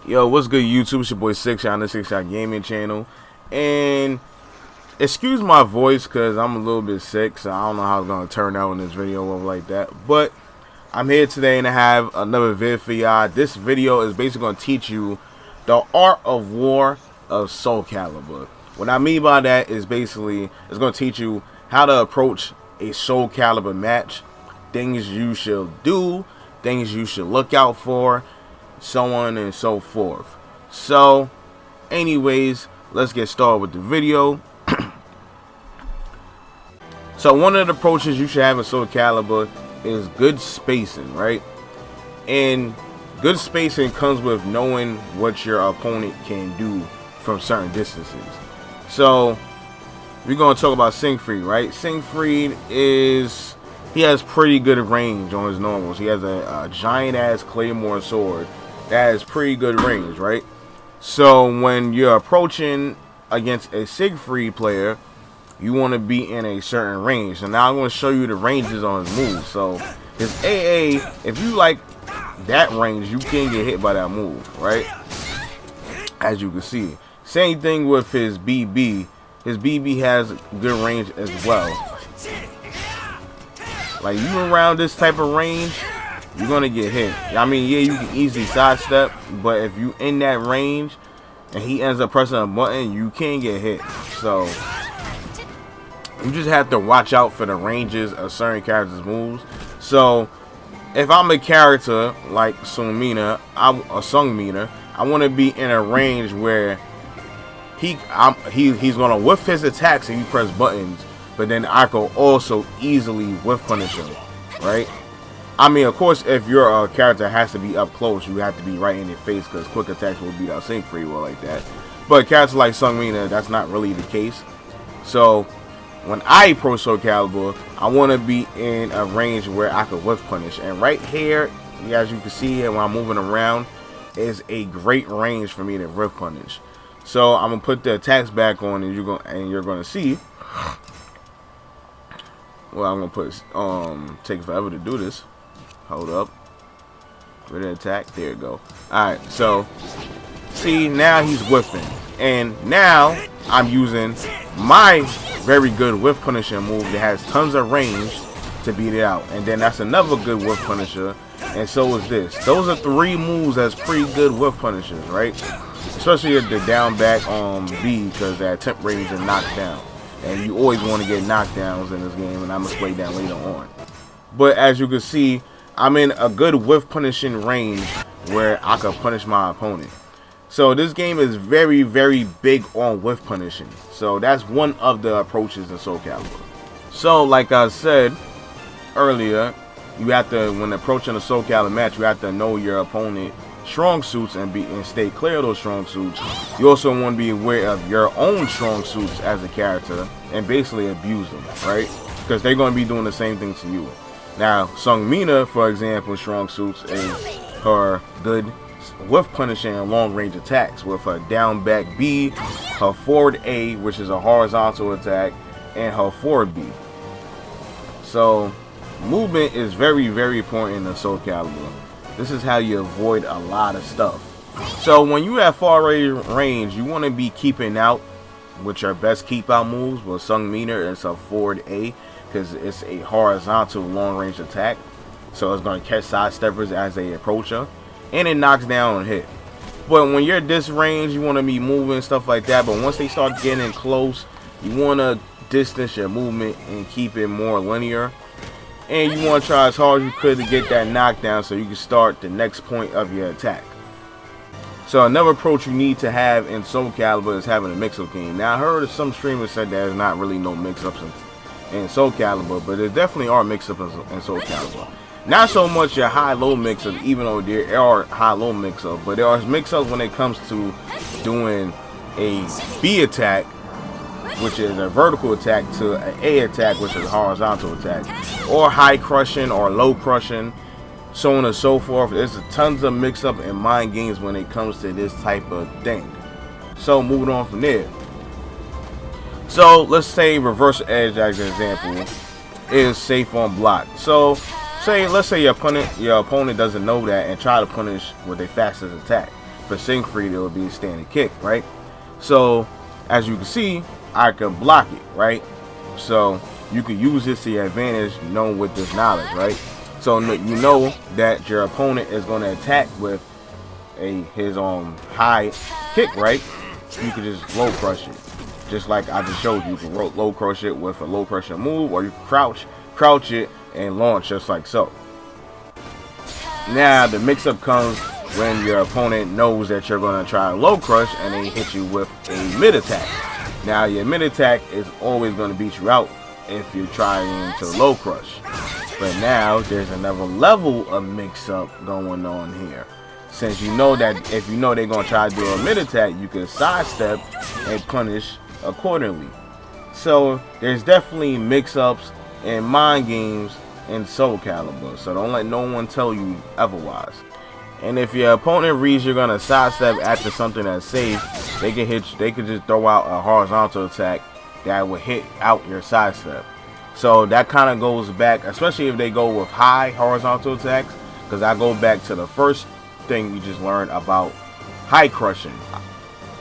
Yo, what's good, YouTube? It's your boy 6 on the 6 Shot Gaming channel. And excuse my voice because I'm a little bit sick, so I don't know how it's going to turn out in this video or like that. But I'm here today and I have another vid for y'all. This video is basically going to teach you the art of war of SoulCalibur. What I mean by that is basically it's going to teach you how to approach a SoulCalibur match, things you should do, things you should look out for, so on and so forth. So anyways, let's get started with the video. So one of the approaches you should have in SoulCalibur is good spacing, right? And good spacing comes with knowing what your opponent can do from certain distances. So we're going to talk about Siegfried, right? Siegfried he has pretty good range on his normals. He has a giant ass claymore sword that has pretty good range, right? So when you're approaching against a Siegfried player, you want to be in a certain range. So now I'm going to show you the ranges on his move. So his AA, if you like that range, you can get hit by that move, right? As you can see. Same thing with his BB. His BB has good range as well. Like, you around this type of range, you're gonna get hit. I mean, yeah, you can easily sidestep, but if you in that range and he ends up pressing a button, you can get hit. So you just have to watch out for the ranges of certain characters' moves. So if I'm a character like Sungmina, I want to be in a range where he's gonna whiff his attacks and you press buttons, but then I could also easily whiff punish him, right? I mean, of course, if your character has to be up close, you have to be right in their face because quick attacks will beat out Siegfried or like that. But characters like Sungmina, that's not really the case. So when I approach SoulCalibur, I want to be in a range where I could whiff punish. And right here, as you can see here, when I'm moving around, is a great range for me to whiff punish. So I'm gonna put the attacks back on, and you're gonna see. Well, I'm gonna put take forever to do this. Hold up. Ready to attack. There you go. Alright, so see, now he's whiffing. And now I'm using my very good whiff punisher move that has tons of range to beat it out. And then that's another good whiff punisher. And so is this. Those are three moves that's pretty good whiff punishers, right? Especially at the down back B, because that temp range is knocked down. And you always want to get knockdowns in this game, and I'm going to explain that later on. But as you can see, I'm in a good whiff punishing range where I can punish my opponent. So this game is very, very big on whiff punishing. So that's one of the approaches in SoulCalibur. So like I said earlier, you have to, when approaching a SoulCalibur match, you have to know your opponent strong suits and stay clear of those strong suits. You also want to be aware of your own strong suits as a character and basically abuse them, right? Because they're going to be doing the same thing to you. Now, Sungmina, for example, strong suits is her good whiff punishing and long range attacks with her down back B, her forward A, which is a horizontal attack, and her forward B. So movement is very, very important in SoulCalibur. This is how you avoid a lot of stuff. So when you have far range, you want to be keeping out with your best keep out moves. With Sungmina, it's a forward A because it's a horizontal long range attack. So it's going to catch sidesteppers as they approach her. And it knocks down and hit. But when you're this range, you want to be moving, stuff like that. But once they start getting close, you want to distance your movement and keep it more linear. And you want to try as hard as you could to get that knockdown so you can start the next point of your attack. So another approach you need to have in SoulCalibur is having a mix-up game. Now I heard some streamers said there's not really no mix-ups in SoulCalibur, but there definitely are mix-ups in SoulCalibur. Not so much your high-low mix-ups, even though there are high-low mix-ups, but there are mix-ups when it comes to doing a B attack, which is a vertical attack, to an A attack, which is a horizontal attack, or high crushing or low crushing, so on and so forth. There's tons of mix-up in mind games when it comes to this type of thing. So moving on from there. So let's say reverse edge as an example is safe on block. So let's say your opponent doesn't know that and try to punish with their fastest attack. For sync free, it would be a standard kick, right? So as you can see, I can block it, right? So you can use this to your advantage, knowing with this knowledge, right? So you know that your opponent is going to attack with his high kick, right? You can just low crush it, just like I just showed you. You can low crush it with a low pressure move, or you can crouch it and launch just like so. Now the mix-up comes when your opponent knows that you're going to try a low crush and they hit you with a mid attack. Now your mid attack is always going to beat you out if you're trying to low crush. But now there's another level of mix-up going on here. Since you know that if you know they're going to try to do a mid attack, you can sidestep and punish accordingly. So there's definitely mix-ups and mind games in SoulCalibur. So don't let no one tell you otherwise. And if your opponent reads you're gonna sidestep after something that's safe, they can hit. They could just throw out a horizontal attack that would hit out your sidestep. So that kind of goes back, especially if they go with high horizontal attacks, because I go back to the first thing we just learned about high crushing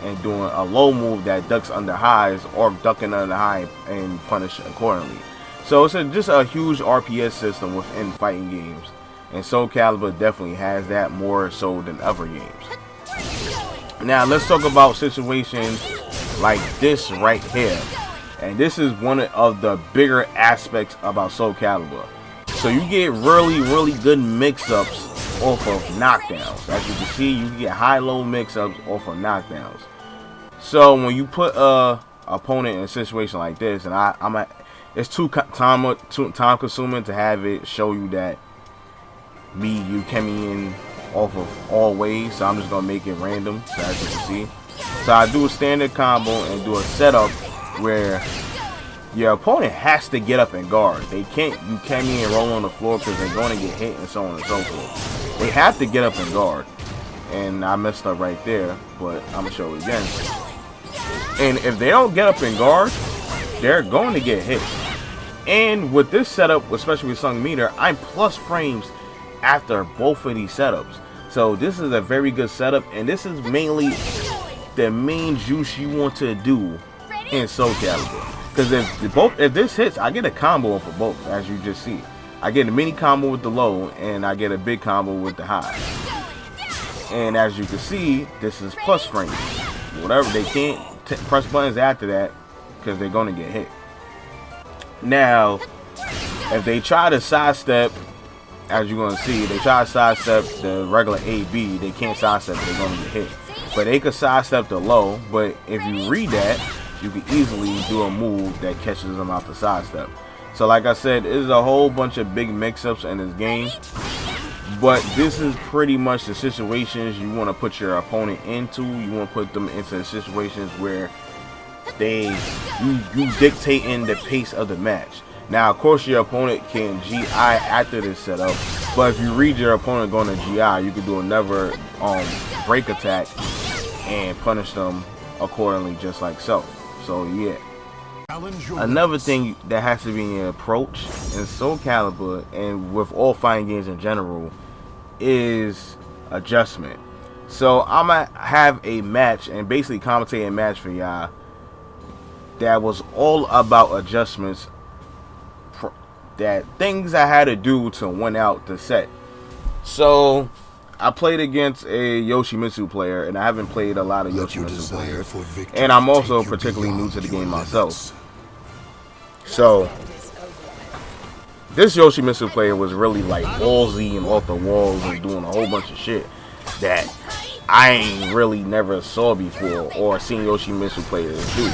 and doing a low move that ducks under highs or ducking under high and punish accordingly. So it's just a huge RPS system within fighting games. And SoulCalibur definitely has that more so than other games. Now let's talk about situations like this right here. And this is one of the bigger aspects about SoulCalibur. So you get really good mix-ups off of knockdowns. As you can see, you get high-low mix-ups off of knockdowns. So when you put a opponent in a situation like this, and it's too time consuming to have it show you that you coming in off of all ways, so I'm just gonna make it random, so as you can see. So I do a standard combo and do a setup where your opponent has to get up and guard. They can't come in and roll on the floor because they're going to get hit and so on and so forth. They have to get up and guard. And I messed up right there, but I'm gonna show it again. And if they don't get up and guard, they're going to get hit. And with this setup, especially with Sung Meter, I'm plus frames after both of these setups. So this is a very good setup, and this is mainly the main juice you want to do in SoulCalibur. Because if this hits, I get a combo for both, as you just see. I get a mini combo with the low, and I get a big combo with the high. And as you can see, this is plus frames. Whatever, they can't press buttons after that because they're going to get hit. Now, if they try to sidestep, as you're going to see, they try to sidestep the regular AB, they can't sidestep it, they're going to get hit. But they could sidestep the low, but if you read that, you can easily do a move that catches them out the sidestep. So like I said, there's a whole bunch of big mix-ups in this game. But this is pretty much the situations you want to put your opponent into. You want to put them into situations where you dictating the pace of the match. Now, of course, your opponent can GI after this setup, but if you read your opponent going to GI, you can do another break attack and punish them accordingly, just like so. So yeah. Another thing that has to be in your approach in SoulCalibur and with all fighting games in general is adjustment. So I'm gonna have a match and basically commentate a match for y'all that was all about adjustments, that things I had to do to win out the set. So I played against a Yoshimitsu player, and I haven't played a lot of Yoshimitsu players, and I'm also particularly new to the game myself. So this Yoshimitsu player was really like ballsy and off the walls and doing a whole bunch of shit that I ain't really never saw before or seen Yoshimitsu players do.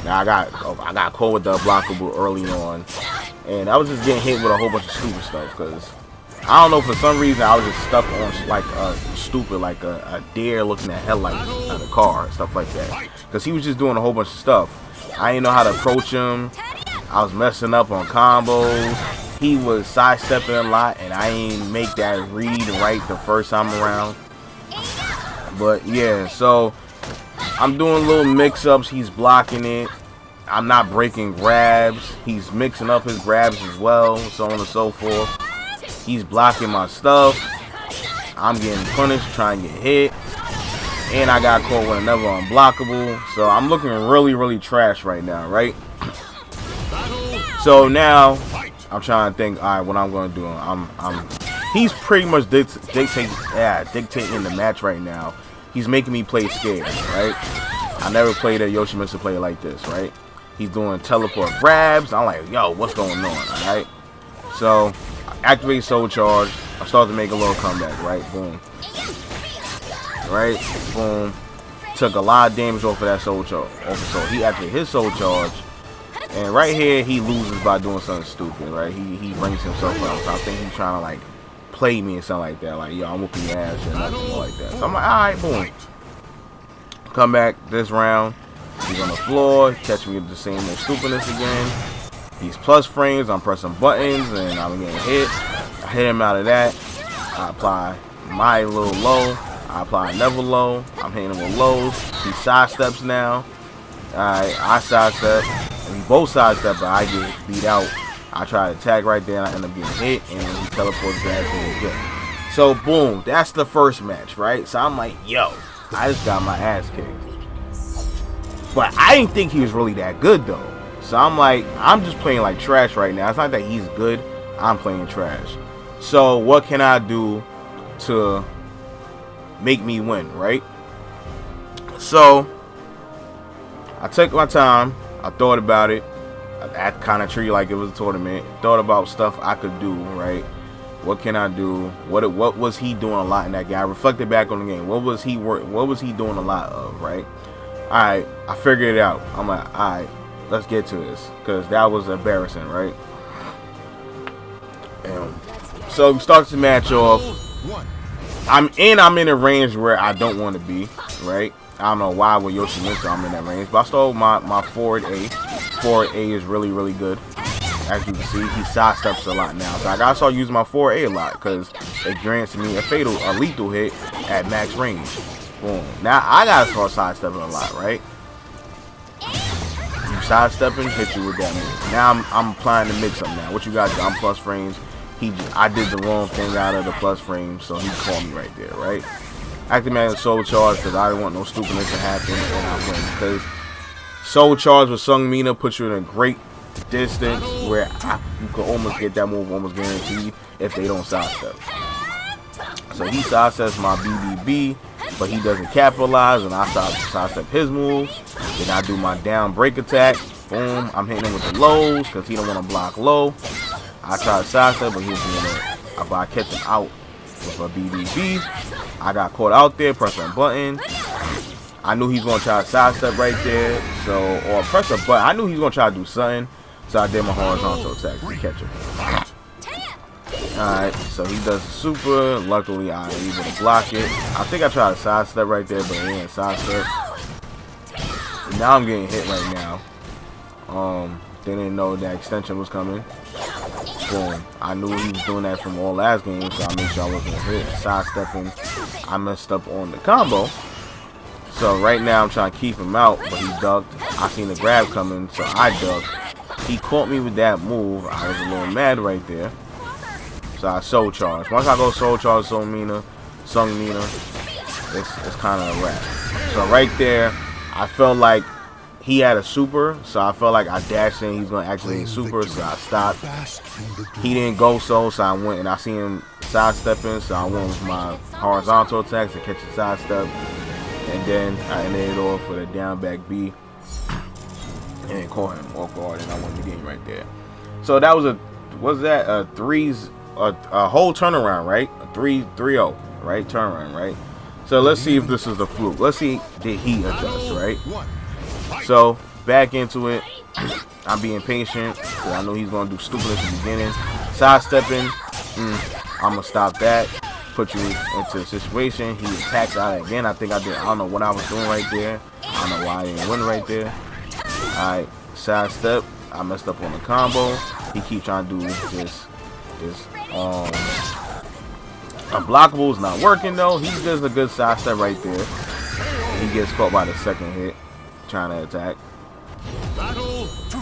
Now I got caught with the blockable early on, and I was just getting hit with a whole bunch of stupid stuff because I don't know, for some reason I was just stuck on like a stupid, like a deer looking at headlights on a car and stuff like that, because he was just doing a whole bunch of stuff. I didn't know how to approach him. I was messing up on combos. He was sidestepping a lot, and I didn't make that read right the first time around. But yeah, so I'm doing little mix-ups. He's blocking it. I'm not breaking grabs. He's mixing up his grabs as well, so on and so forth. He's blocking my stuff. I'm getting punished, trying to get hit. And I got caught with another unblockable. So I'm looking really, really trash right now, right? So now I'm trying to think, all right, what I'm going to do. He's pretty much dictating the match right now. He's making me play scared, right? I never played a Yoshimitsu player like this, right? He's doing teleport grabs. I'm like, yo, what's going on, right? So I activate Soul Charge. I start to make a little comeback, right? Boom. Right? Boom. Took a lot of damage off of that Soul Charge. So he activated his Soul Charge. And right here, he loses by doing something stupid, right? He brings himself up. So I think he's trying to, like, play me and something like that. Like, yo, I'm whooping your ass or nothing like that. So I'm like, alright, boom. Come back this round. He's on the floor. Catch me with the same old stupidness again. He's plus frames. I'm pressing buttons and I'm getting hit. I hit him out of that. I apply my little low. I apply another low. I'm hitting him with lows. He sidesteps now. Alright, I sidestep. And we both sidestep, but I get beat out. I try to attack right there, and I end up getting hit, and he teleports back and good. So, boom, that's the first match, right? So I'm like, yo, I just got my ass kicked. But I didn't think he was really that good, though. So I'm like, I'm just playing like trash right now. It's not that he's good, I'm playing trash. So what can I do to make me win, right? So I took my time, I thought about it. I kind of treat it like it was a tournament. Thought about stuff I could do, right? What can I do? What was he doing a lot in that game? I reflected back on the game. What was he doing a lot of, right? All right, I figured it out. I'm like, all right, let's get to this, because that was embarrassing, right? So we start the match off. I'm in a range where I don't want to be, right? I don't know why with Yoshimitsu I'm in that range, but I stole my forward A. Forward A is really, really good. As you can see, he sidesteps a lot now. So I gotta start using my forward A a lot, because it grants me a lethal hit at max range. Boom. Now I gotta start sidestepping a lot, right? You sidestepping, hit you with that move. Now I'm applying the mix up now. What you guys do? I'm plus frames. I did the wrong thing out of the plus frames, so he caught me right there, right? Activated Soul Charge because I didn't want no stupidness to happen, and I win. Because Soul Charge with Sung Mina puts you in a great distance where you could almost get that move almost guaranteed if they don't sidestep. So he sidesteps my BBB, but he doesn't capitalize, and I sidestep his move. Then I do my down break attack. Boom, I'm hitting him with the lows because he don't want to block low. I try to sidestep, but he was going to, I catch him out with a BBB. I got caught out there, pressing a button. I knew he was going to try to sidestep right there, or press a button. I knew he was going to try to do something, so I did my horizontal attack to catch him. Alright, so he does the super. Luckily, I was able to block it. I think I tried to sidestep right there, but he didn't sidestep. Now I'm getting hit right now. They didn't know that extension was coming. Boom. I knew he was doing that from all last game, so I made sure I wasn't hit. Sidestepping. I messed up on the combo. So right now I'm trying to keep him out, but he ducked. I seen the grab coming, so I ducked. He caught me with that move. I was a little mad right there. So I Soul Charge. Once I go Soul Charge Sung Mina, it's kind of a wrap. So right there, I felt like he had a super, so I felt like I dashed in. He's going to activate super, so I stopped. He didn't go so I went, and I seen him sidestepping, so I went with my horizontal attacks to catch the sidestep. And then I ended it off with a down back B. And then caught him off guard, and I won the game right there. So that was a whole turnaround, right? A 3-0, right? Turnaround, right? So let's see if this is a fluke. Let's see, did he adjust, right? So back into it. I'm being patient because I know he's gonna do stupidness at the beginning. Sidestepping, I'm gonna stop that. Put you into a situation. He attacks out again. I don't know what I was doing right there. I don't know why I didn't win right there. Alright, sidestep. I messed up on the combo. He keeps trying to do this unblockable is not working though. He does a good sidestep right there. He gets caught by the second hit, trying to attack.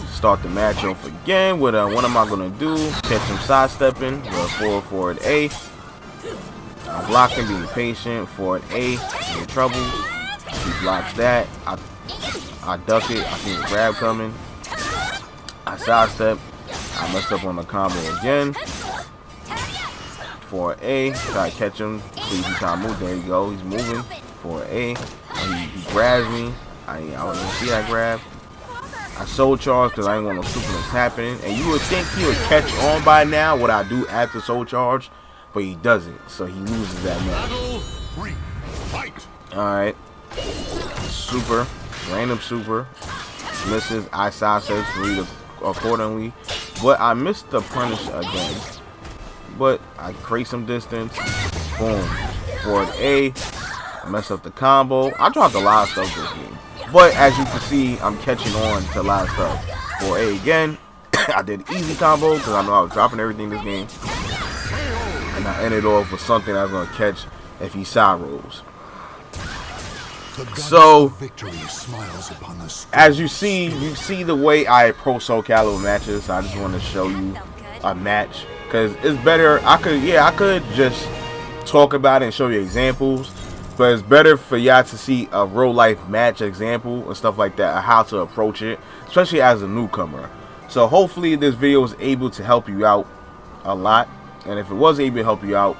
Start the match off again with what am I gonna do? Catch him sidestepping with forward A. I'm blocking, being patient. Forward A, in trouble. He blocks that. I duck it. I see the grab coming. I sidestep. I messed up on the combo again. For A, try to catch him. Please, he trying to move. There you go. He's moving for A. He grabs me. I don't even see that grab. I soul charge because I ain't want no stupidness happening. And you would think he would catch on by now what I do after soul charge, but he doesn't. So he loses that match. Alright. Super. Random super. Misses. I sidestep to read accordingly. But I missed the punish again. But I create some distance. Boom. Forward A. Mess up the combo. I dropped a lot of stuff this game. But as you can see, I'm catching on to a lot of stuff. For A again. I did easy combo because I know I was dropping everything this game. And I ended off with something I was going to catch if he side rolls. So, as you see the way I approach SoulCalibur matches. I just want to show you a match because it's better. I could just talk about it and show you examples, but it's better for y'all to see a real life match example and stuff like that, how to approach it, especially as a newcomer. So hopefully this video was able to help you out a lot, and if it was able to help you out,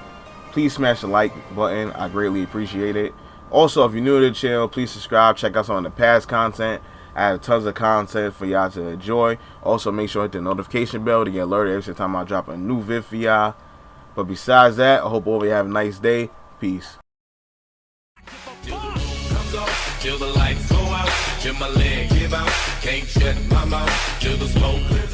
please smash the like button. I greatly appreciate it. Also, if you're new to the channel, please subscribe. Check out some of the past content. I have tons of content for y'all to enjoy. Also, make sure to hit the notification bell to get alerted every time I drop a new vid for y'all. But besides that, I hope all of you have a nice day. Peace. Till the lights go out, till my leg give out, can't shut my mouth, till the smoke clears